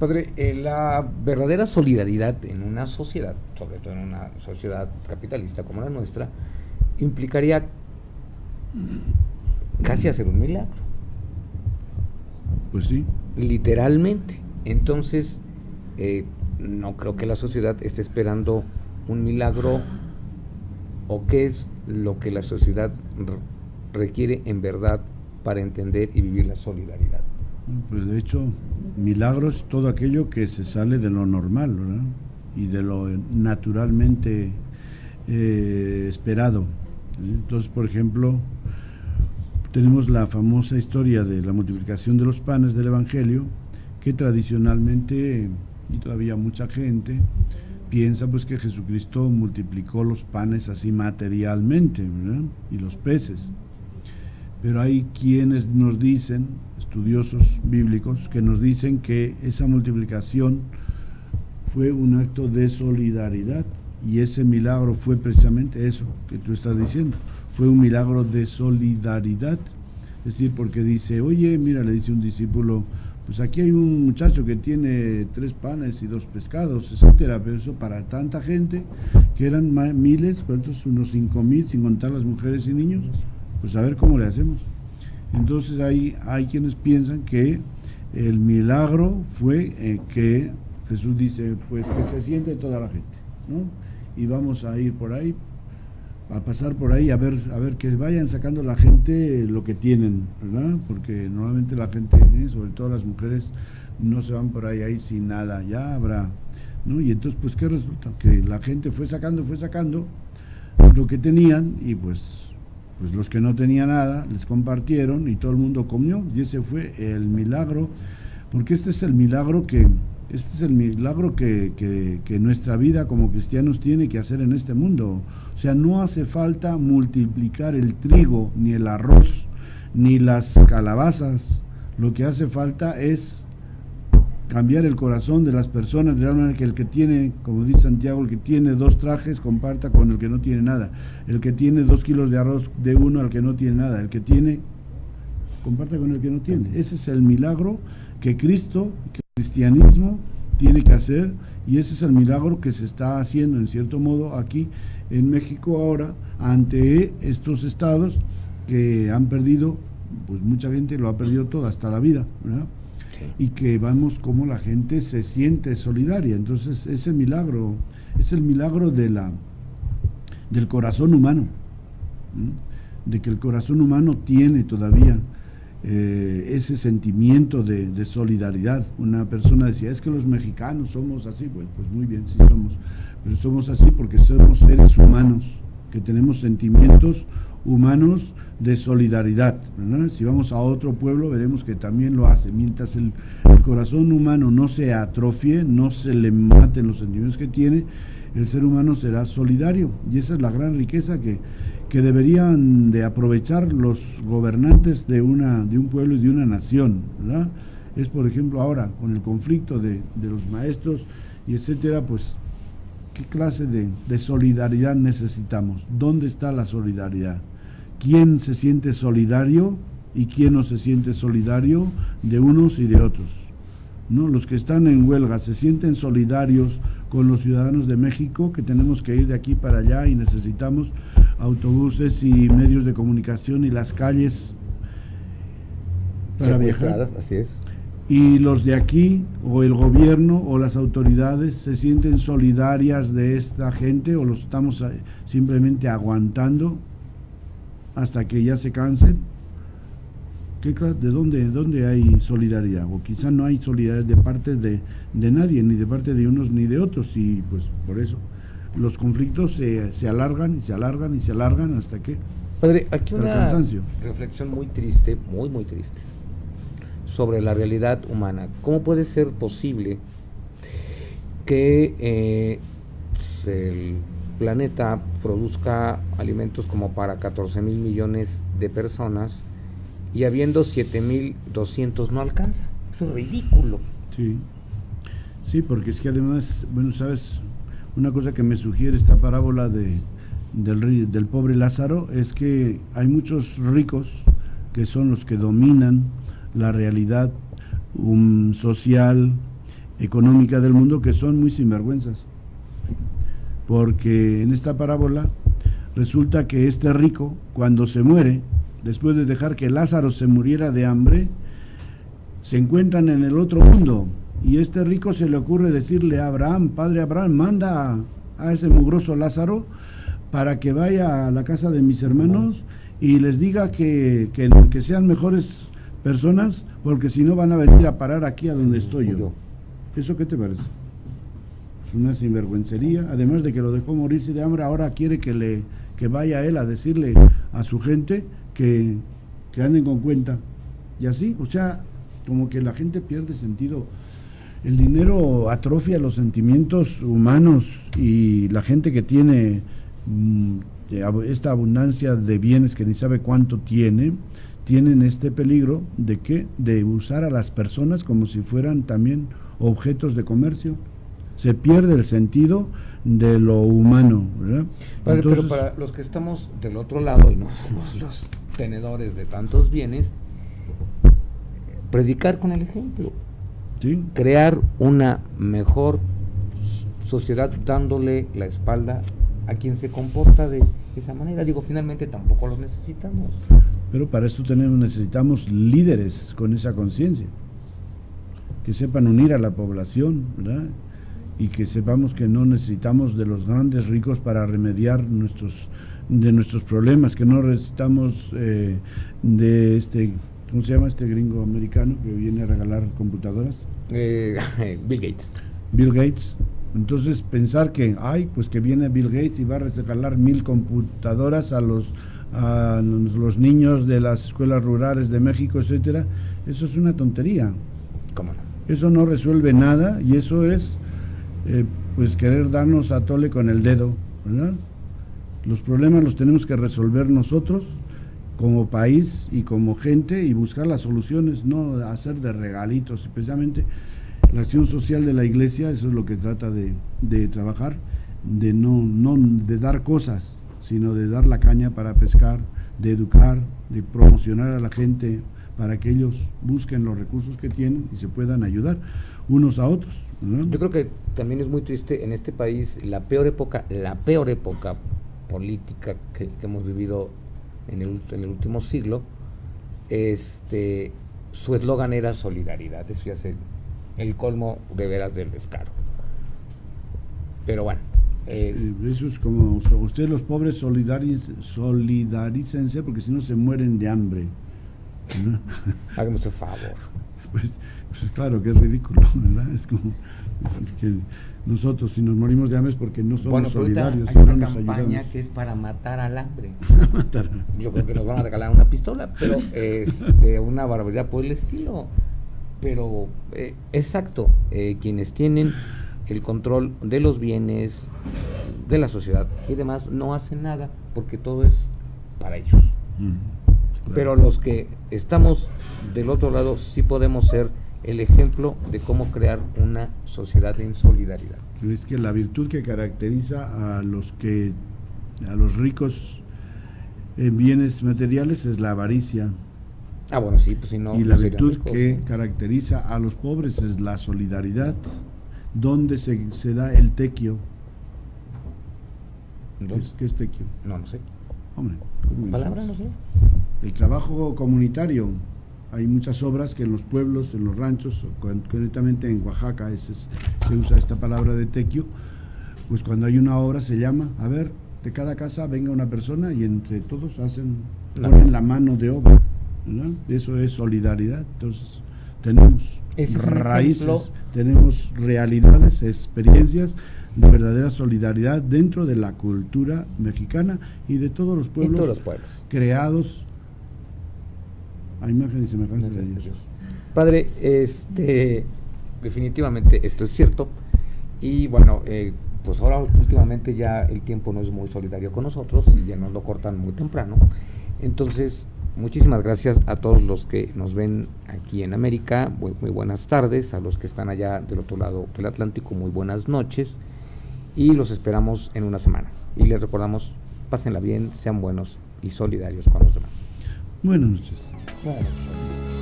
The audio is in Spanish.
Padre, la verdadera solidaridad en una sociedad, sobre todo en una sociedad capitalista como la nuestra, implicaría casi hacer un milagro. Pues sí. Literalmente. Entonces, no creo que la sociedad esté esperando un milagro, o qué es lo que la sociedad requiere en verdad para entender y vivir la solidaridad. Pues de hecho, milagros es todo aquello que se sale de lo normal, ¿verdad? Y de lo naturalmente esperado. Entonces, por ejemplo, tenemos la famosa historia de la multiplicación de los panes del Evangelio, que tradicionalmente, y todavía mucha gente, piensa pues que Jesucristo multiplicó los panes así materialmente, ¿verdad? Y los peces. Pero hay quienes nos dicen, estudiosos bíblicos, que nos dicen que esa multiplicación fue un acto de solidaridad, y ese milagro fue precisamente eso que tú estás diciendo, fue un milagro de solidaridad. Es decir, porque dice, oye, mira, le dice un discípulo, pues aquí hay un muchacho que tiene 3 panes y 2 pescados, etcétera, pero eso para tanta gente, que eran miles, ¿cuántos? Unos 5,000, sin contar las mujeres y niños. Pues a ver cómo le hacemos. Entonces hay quienes piensan que el milagro fue que Jesús dice, pues que se siente toda la gente, ¿no? Y vamos a ir por ahí, a pasar por ahí, a ver que vayan sacando la gente lo que tienen, ¿verdad? Porque normalmente la gente, sobre todo las mujeres, no se van por ahí sin nada, ya habrá, ¿no? Y entonces, pues, ¿qué resulta? Que la gente fue sacando lo que tenían, y pues los que no tenían nada les compartieron y todo el mundo comió, y ese fue el milagro, porque este es el milagro que nuestra vida como cristianos tiene que hacer en este mundo. O sea, no hace falta multiplicar el trigo, ni el arroz, ni las calabazas. Lo que hace falta es cambiar el corazón de las personas, de manera que el que tiene, como dice Santiago, el que tiene 2 trajes comparta con el que no tiene nada, el que tiene 2 kilos de arroz de uno al que no tiene nada, el que tiene comparta con el que no tiene. Ese es el milagro que Cristo, que el cristianismo tiene que hacer, y ese es el milagro que se está haciendo en cierto modo aquí en México ahora, ante estos estados que han perdido, pues mucha gente lo ha perdido todo, hasta la vida, ¿verdad? Sí. Y que vemos cómo la gente se siente solidaria. Entonces ese milagro es el milagro del corazón humano, ¿sí? De que el corazón humano tiene todavía ese sentimiento de solidaridad. Una persona decía, es que los mexicanos somos así. Pues muy bien, sí somos, pero somos así porque somos seres humanos, que tenemos sentimientos humanos de solidaridad, ¿verdad? Si vamos a otro pueblo veremos que también lo hace. Mientras el corazón humano no se atrofie, no se le maten los sentimientos que tiene, el ser humano será solidario, y esa es la gran riqueza que deberían de aprovechar los gobernantes de un pueblo y de una nación, ¿verdad? Es, por ejemplo, ahora con el conflicto de los maestros y etcétera, pues ¿qué clase de solidaridad necesitamos? ¿Dónde está la solidaridad? ¿Quién se siente solidario y quién no se siente solidario de unos y de otros? ¿No? Los que están en huelga se sienten solidarios con los ciudadanos de México, que tenemos que ir de aquí para allá y necesitamos autobuses y medios de comunicación y las calles para viajar. Así es. Y los de aquí, o el gobierno o las autoridades, se sienten solidarias de esta gente, o los estamos simplemente aguantando hasta que ya se cansen. ¿De dónde hay solidaridad? O quizá no hay solidaridad de parte de nadie, ni de parte de unos ni de otros, y pues por eso los conflictos se alargan y se alargan y se alargan hasta que Padre, aquí una reflexión muy triste, muy triste, sobre la realidad humana. ¿Cómo puede ser posible que el planeta produzca alimentos como para 14,000 millones de personas, y habiendo 7,200 no alcanza? Eso es ridículo. Sí, porque es que además, bueno, sabes, una cosa que me sugiere esta parábola del pobre Lázaro es que hay muchos ricos que son los que dominan la realidad social económica del mundo, que son muy sinvergüenzas. Porque en esta parábola resulta que este rico, cuando se muere, después de dejar que Lázaro se muriera de hambre, se encuentran en el otro mundo, y este rico se le ocurre decirle a Abraham: Padre Abraham, manda a ese mugroso Lázaro para que vaya a la casa de mis hermanos y les diga que sean mejores personas, porque si no van a venir a parar aquí a donde estoy yo. ¿Eso qué te parece? Es una sinvergüencería, además de que lo dejó morirse de hambre, ahora quiere que vaya él a decirle a su gente que anden con cuenta. Y así, o sea, como que la gente pierde sentido. El dinero atrofia los sentimientos humanos, y la gente que tiene esta abundancia de bienes que ni sabe cuánto tienen este peligro de ¿qué? De usar a las personas como si fueran también objetos de comercio. Se pierde el sentido de lo humano, ¿verdad? Padre, entonces, pero para los que estamos del otro lado y no somos los tenedores de tantos bienes, predicar con el ejemplo, ¿sí? Crear una mejor sociedad dándole la espalda a quien se comporta de esa manera. Digo, finalmente tampoco los necesitamos. Pero para esto necesitamos líderes con esa conciencia, que sepan unir a la población, ¿verdad? Y que sepamos que no necesitamos de los grandes ricos para remediar nuestros problemas, que no necesitamos de este, ¿cómo se llama este gringo americano que viene a regalar computadoras? Bill Gates. Bill Gates. Entonces pensar que, pues que viene Bill Gates y va a regalar 1000 computadoras a los niños de las escuelas rurales de México, etcétera, eso es una tontería. ¿Cómo no? Eso no resuelve nada, y eso es pues querer darnos a tole con el dedo, ¿verdad? Los problemas los tenemos que resolver nosotros como país y como gente, y buscar las soluciones, no hacer de regalitos. Especialmente la acción social de la iglesia, eso es lo que trata de trabajar, de no de dar cosas, sino de dar la caña para pescar, de educar, de promocionar a la gente para que ellos busquen los recursos que tienen y se puedan ayudar unos a otros, ¿no? Yo creo que también es muy triste en este país la peor época política que hemos vivido en el último siglo. Su eslogan era solidaridad. Eso ya es el colmo de veras del descaro. Pero bueno, eso es como: ustedes los pobres solidarícense, porque si no se mueren de hambre, ¿no? Hágame usted favor. Pues claro que es ridículo, ¿verdad? Es como que nosotros, si nos morimos de hambre, es porque no somos solidarios. Hay una campaña que es para matar al hambre. Yo creo que nos van a regalar una pistola, pero una barbaridad por el estilo. Pero exacto, quienes tienen el control de los bienes de la sociedad y demás no hacen nada, porque todo es para ellos. Claro. Pero los que estamos del otro lado sí podemos ser el ejemplo de cómo crear una sociedad en solidaridad. Es que la virtud que caracteriza a los ricos en bienes materiales es la avaricia. Bueno, sí, pues si no. Y la virtud que caracteriza a los pobres es la solidaridad. ¿Dónde se da el tequio? ¿Qué es tequio? No sé. Hombre, palabra, no sé. El trabajo comunitario. Hay muchas obras que en los pueblos, en los ranchos, concretamente en Oaxaca, se usa esta palabra de tequio. Pues cuando hay una obra se llama, de cada casa venga una persona y entre todos ponen la mano de obra, ¿no? Eso es solidaridad. Entonces tenemos raíces, tenemos realidades, experiencias de verdadera solidaridad dentro de la cultura mexicana y de todos los pueblos, creados a imagen y semejanza de Dios. Padre, definitivamente esto es cierto, y bueno, pues ahora últimamente ya el tiempo no es muy solidario con nosotros y ya nos lo cortan muy temprano. Entonces, muchísimas gracias a todos los que nos ven aquí en América, muy buenas tardes. A los que están allá del otro lado del Atlántico, muy buenas noches, y los esperamos en una semana. Y les recordamos, pásenla bien, sean buenos y solidarios con los demás. Buenas noches. Buenas noches.